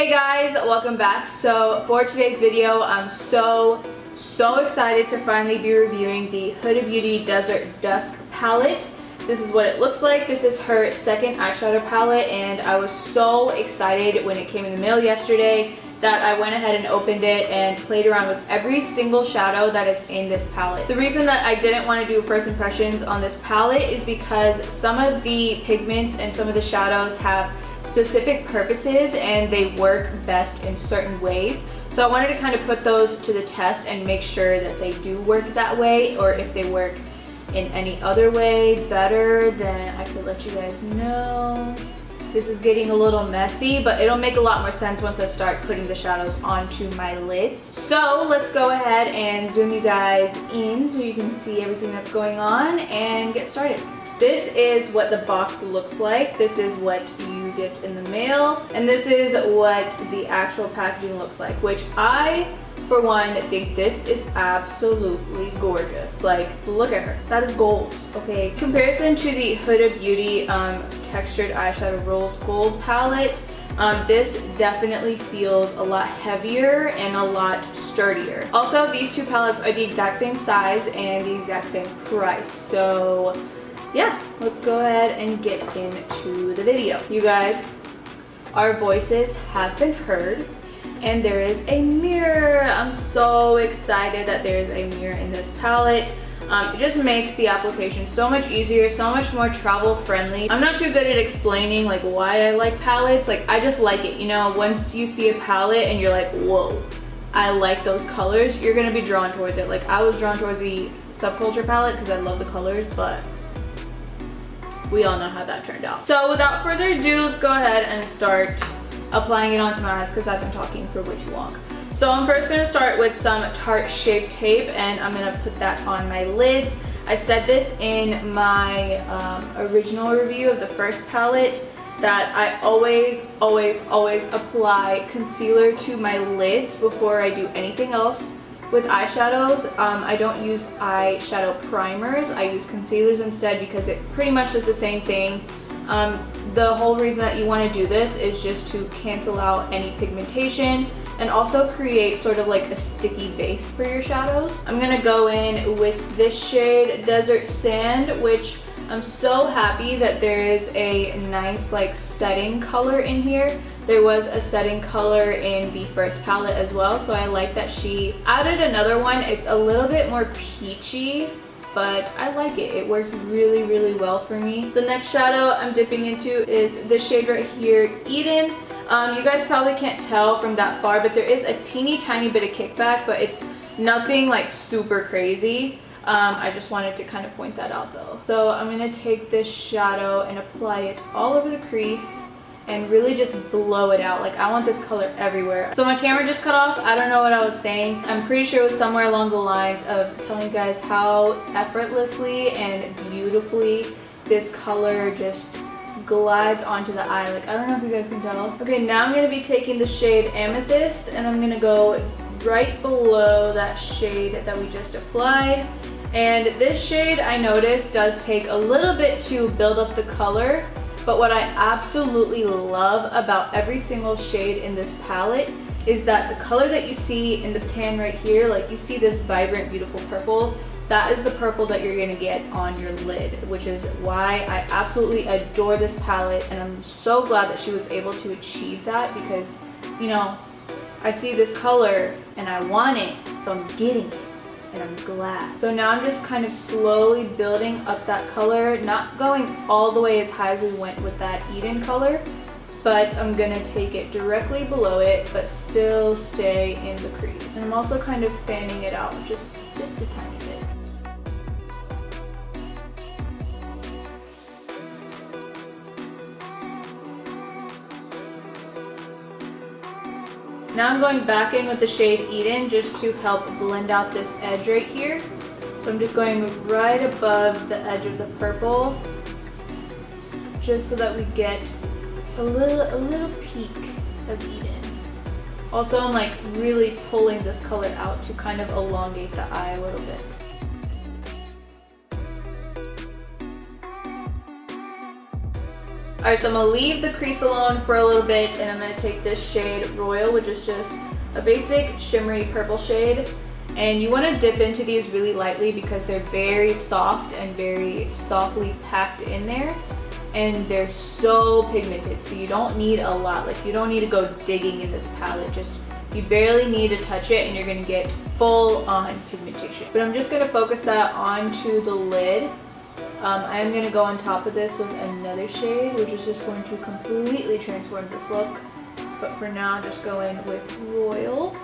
Hey guys, welcome back. So for today's video, I'm so excited to finally be reviewing the Huda Beauty Desert Dusk palette. This is what it looks like. This is her second eyeshadow palette, and I was so excited when it came in the mail yesterday that I went ahead and opened it and played around with every single shadow that is in this palette. The reason that I didn't want to do first impressions on this palette is because some of the pigments and some of the shadows have specific purposes and they work best in certain ways. So I wanted to kind of put those to the test and make sure that they do work that way, or if they work in any other way better, then I could let you guys know. This is getting a little messy, but it'll make a lot more sense once I start putting the shadows onto my lids. So let's go ahead and zoom you guys in so you can see everything that's going on and get started. This is what the box looks like. This is what you get in the mail, and this is what the actual packaging looks like, which I, for one, think this is absolutely gorgeous. Like, look at her. That is gold, okay? In comparison to the Huda Beauty Textured Eyeshadow Rose Gold palette, this definitely feels a lot heavier and a lot sturdier. Also, these two palettes are the exact same size and the exact same price. So yeah, let's go ahead and get into the video. You guys, our voices have been heard. And there is a mirror. I'm so excited that there is a mirror in this palette. It just makes the application so much easier, so much more travel friendly. I'm not too good at explaining like why I like palettes. Like, I just like it, you know. Once you see a palette and you're like, whoa, I like those colors, you're gonna be drawn towards it. Like, I was drawn towards the Subculture palette because I love the colors, but we all know how that turned out. So without further ado, let's go ahead and start applying it onto my eyes because I've been talking for way too long. So I'm first going to start with some Tarte Shape Tape, and I'm going to put that on my lids. I said this in my original review of the first palette that I always apply concealer to my lids before I do anything else with eyeshadows. I don't use eyeshadow primers. I use concealers instead because it pretty much does the same thing. The whole reason that you want to do this is just to cancel out any pigmentation and also create sort of like a sticky base for your shadows. I'm gonna go in with this shade, Desert Sand, which I'm so happy that there is a nice like setting color in here. There was a setting color in the first palette as well, so I like that she added another one. It's a little bit more peachy, but I like it. It works really well for me. The next shadow I'm dipping into is this shade right here, Eden. You guys probably can't tell from that far, but there is a teeny tiny bit of kickback, but it's nothing like super crazy. I just wanted to kind of point that out though. So I'm gonna take this shadow and apply it all over the crease and really just blow it out. Like, I want this color everywhere. So my camera just cut off. I don't know what I was saying. I'm pretty sure it was somewhere along the lines of telling you guys how effortlessly and beautifully this color just glides onto the eye. Like, I don't know if you guys can tell. Okay, now I'm gonna be taking the shade Amethyst, and I'm gonna go right below that shade that we just applied. And this shade, I noticed, does take a little bit to build up the color. But what I absolutely love about every single shade in this palette is that the color that you see in the pan right here, like you see this vibrant, beautiful purple, that is the purple that you're gonna get on your lid, which is why I absolutely adore this palette. And I'm so glad that she was able to achieve that because, you know, I see this color and I want it, so I'm getting it. And I'm glad. So now I'm just kind of slowly building up that color, not going all the way as high as we went with that Eden color, but I'm gonna take it directly below it, but still stay in the crease. And I'm also kind of fanning it out just a tiny bit. Now I'm going back in with the shade Eden just to help blend out this edge right here. So I'm just going right above the edge of the purple, just so that we get a little peak of Eden. Also, I'm like really pulling this color out to kind of elongate the eye a little bit. Alright, so I'm going to leave the crease alone for a little bit, and I'm going to take this shade Royal, which is just a basic shimmery purple shade. And you want to dip into these really lightly because they're very soft and very softly packed in there. And they're so pigmented, so you don't need a lot. Like, you don't need to go digging in this palette. Just, you barely need to touch it and you're going to get full on pigmentation. But I'm just going to focus that onto the lid. I'm going to go on top of this with another shade, which is just going to completely transform this look. But for now, I'm just going with Royal.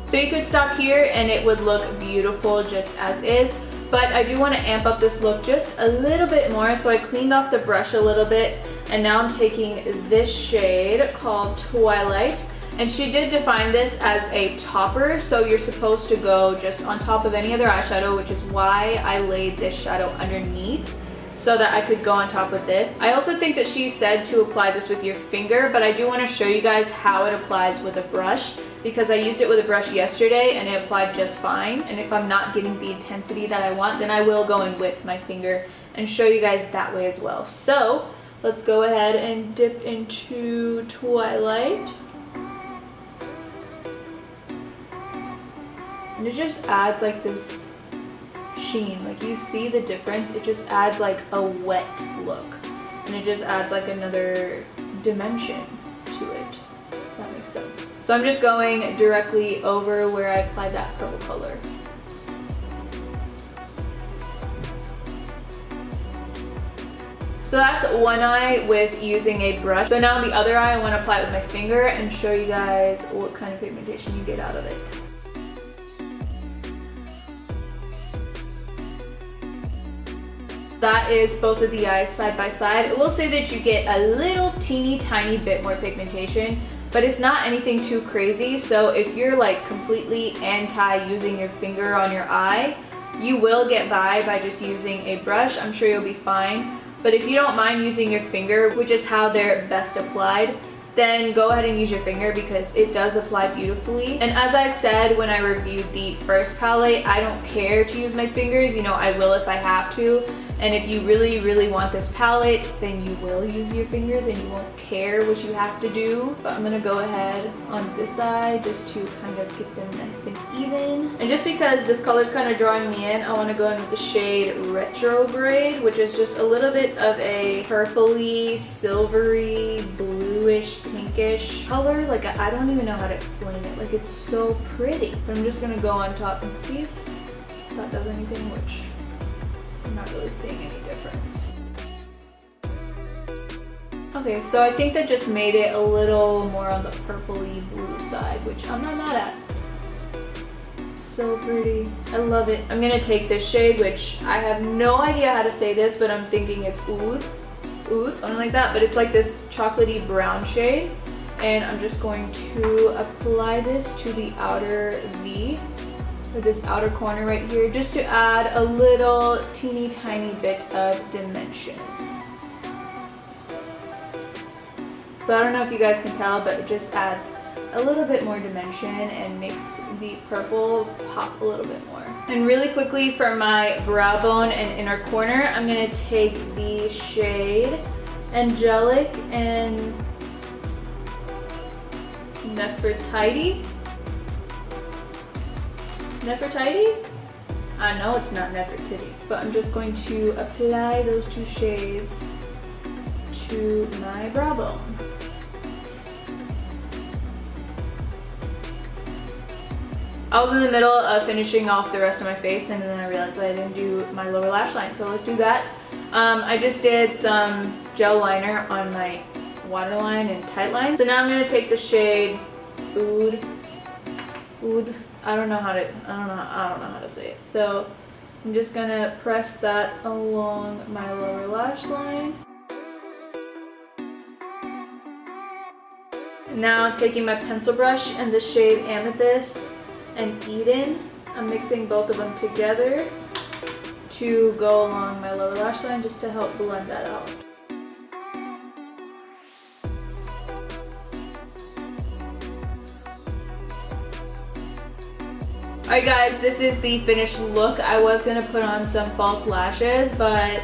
So you could stop here and it would look beautiful just as is. But I do want to amp up this look just a little bit more. So I cleaned off the brush a little bit. And now I'm taking this shade called Twilight. And she did define this as a topper, so you're supposed to go just on top of any other eyeshadow, which is why I laid this shadow underneath so that I could go on top of this. I also think that she said to apply this with your finger, but I do want to show you guys how it applies with a brush because I used it with a brush yesterday and it applied just fine. And if I'm not getting the intensity that I want, then I will go in with my finger and show you guys that way as well. So let's go ahead and dip into Twilight. And it just adds like this sheen. Like, you see the difference? It just adds like a wet look. And it just adds like another dimension to it, if that makes sense. So I'm just going directly over where I applied that purple color. So that's one eye with using a brush. So now the other eye I want to apply it with my finger and show you guys what kind of pigmentation you get out of it. That is both of the eyes side by side. I will say that you get a little teeny tiny bit more pigmentation, but it's not anything too crazy. So if you're like completely anti using your finger on your eye, you will get by just using a brush. I'm sure you'll be fine. But if you don't mind using your finger, which is how they're best applied, then go ahead and use your finger because it does apply beautifully. And as I said when I reviewed the first palette, I don't care to use my fingers. You know, I will if I have to. And if you really, really want this palette, then you will use your fingers and you won't care what you have to do. But I'm gonna go ahead on this side just to kind of get them nice and even. And just because this color is kind of drawing me in, I want to go in with the shade Retrograde, which is just a little bit of a purpley, silvery, bluish, pinkish color. Like, I don't even know how to explain it. Like, it's so pretty. But I'm just gonna go on top and see if that does anything, which I'm not really seeing any difference. Okay, so I think that just made it a little more on the purpley blue side, which I'm not mad at. So pretty. I love it. I'm gonna take this shade, which I have no idea how to say this, but I'm thinking it's Oud, something like that, but it's like this chocolatey brown shade. And I'm just going to apply this to the outer V, or this outer corner right here, just to add a little teeny tiny bit of dimension. So I don't know if you guys can tell, but it just adds a little bit more dimension and makes the purple pop a little bit more. And really quickly for my brow bone and inner corner, I'm gonna take the shade Angelic and Nefertiti? I know it's not Nefertiti, but I'm just going to apply those two shades to my brow bone. I was in the middle of finishing off the rest of my face and then I realized that I didn't do my lower lash line, so let's do that. I just did some gel liner on my waterline and tight line. So now I'm gonna take the shade Oud. I don't know how to say it. So I'm just gonna press that along my lower lash line. Now taking my pencil brush and the shade Amethyst and Eden, I'm mixing both of them together to go along my lower lash line just to help blend that out. Alright guys, this is the finished look. I was gonna put on some false lashes, but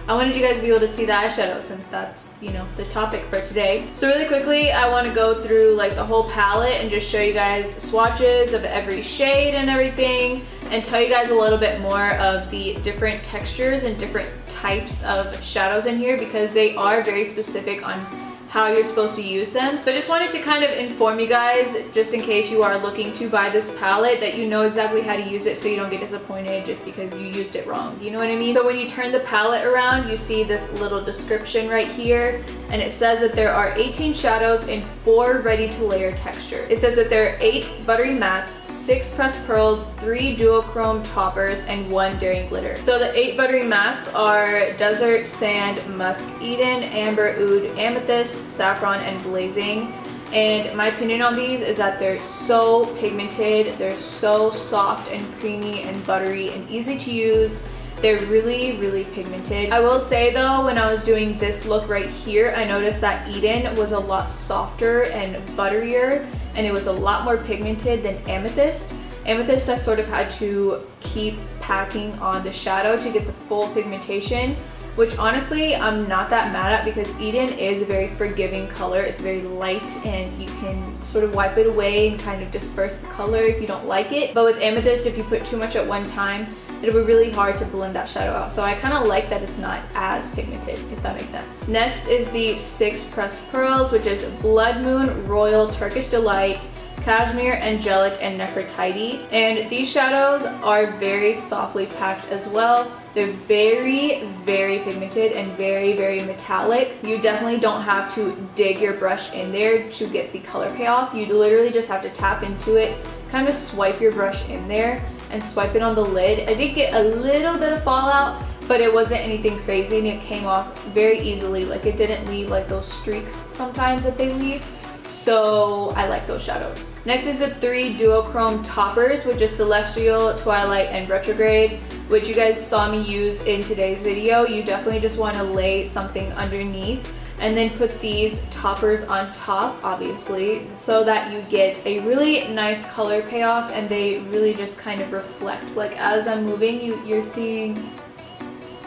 I wanted you guys to be able to see the eyeshadow since that's, you know, the topic for today. So really quickly, I want to go through like the whole palette and just show you guys swatches of every shade and everything, and tell you guys a little bit more of the different textures and different types of shadows in here, because they are very specific on how you're supposed to use them. So I just wanted to kind of inform you guys, just in case you are looking to buy this palette, that you know exactly how to use it so you don't get disappointed just because you used it wrong. You know what I mean? So when you turn the palette around, you see this little description right here, and it says that there are 18 shadows in 4 ready to layer texture. It says that there are 8 buttery mattes, 6 pressed pearls, 3 duochrome toppers, and 1 daring glitter. So the 8 buttery mattes are Desert, Sand, Musk, Eden, Amber, Oud, Amethyst, Saffron, and Blazing. And my opinion on these is that they're so pigmented, they're so soft and creamy and buttery and easy to use. They're really, really pigmented. I will say though, when I was doing this look right here, I noticed that Eden was a lot softer and butterier, and it was a lot more pigmented than Amethyst. Amethyst, I sort of had to keep packing on the shadow to get the full pigmentation, which honestly I'm not that mad at, because Eden is a very forgiving color. It's very light and you can sort of wipe it away and kind of disperse the color if you don't like it. But with Amethyst, if you put too much at one time, it'll be really hard to blend that shadow out. So I kind of like that it's not as pigmented, if that makes sense. Next is the 6 pressed pearls, which is Blood Moon, Royal, Turkish Delight, Cashmere, Angelic, and Nefertiti. And these shadows are very softly packed as well. They're very, very pigmented and very, very metallic. You definitely don't have to dig your brush in there to get the color payoff. You literally just have to tap into it, kind of swipe your brush in there and swipe it on the lid. I did get a little bit of fallout, but it wasn't anything crazy, and it came off very easily. Like, it didn't leave like those streaks sometimes that they leave. So I like those shadows. Next is the 3 duochrome toppers, which is Celestial, Twilight, and Retrograde, which you guys saw me use in today's video. You definitely just want to lay something underneath and then put these toppers on top, obviously, so that you get a really nice color payoff, and they really just kind of reflect. Like, as I'm moving, you're seeing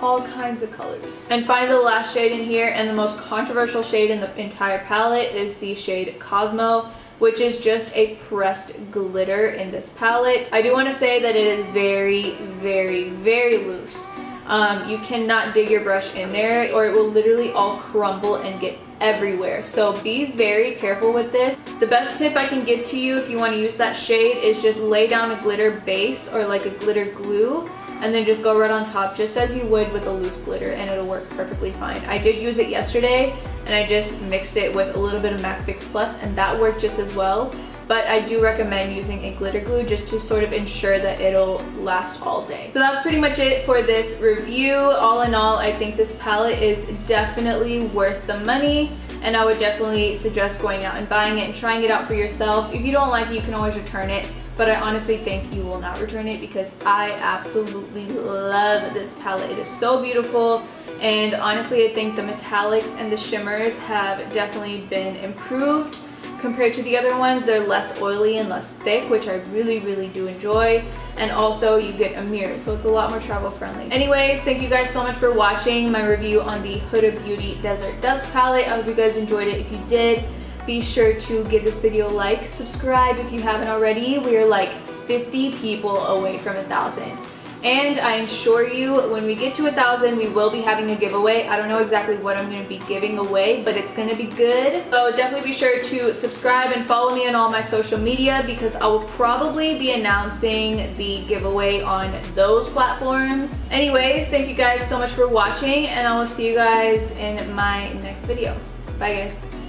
all kinds of colors. And finally, the last shade in here, and the most controversial shade in the entire palette, is the shade Cosmo, which is just a pressed glitter in this palette. I do want to say that it is very, very, very loose. You cannot dig your brush in there or it will literally all crumble and get everywhere. So be very careful with this. The best tip I can give to you if you want to use that shade is just lay down a glitter base or like a glitter glue, and then just go right on top just as you would with a loose glitter, and it'll work perfectly fine. I did use it yesterday and I just mixed it with a little bit of MAC Fix Plus, and that worked just as well. But I do recommend using a glitter glue just to sort of ensure that it'll last all day. So that's pretty much it for this review. All in all, I think this palette is definitely worth the money, and I would definitely suggest going out and buying it and trying it out for yourself. If you don't like it, you can always return it, but I honestly think you will not return it because I absolutely love this palette. It is so beautiful, and honestly I think the metallics and the shimmers have definitely been improved compared to the other ones. They're less oily and less thick, which I really, really do enjoy. And also you get a mirror, so it's a lot more travel friendly. Anyways, thank you guys so much for watching my review on the Huda Beauty Desert Dusk palette. I hope you guys enjoyed it. If you did, be sure to give this video a like, subscribe if you haven't already. We are like 50 people away from 1,000. And I assure you, when we get to 1,000, we will be having a giveaway. I don't know exactly what I'm going to be giving away, but it's going to be good. So definitely be sure to subscribe and follow me on all my social media, because I will probably be announcing the giveaway on those platforms. Anyways, thank you guys so much for watching, and I will see you guys in my next video. Bye guys.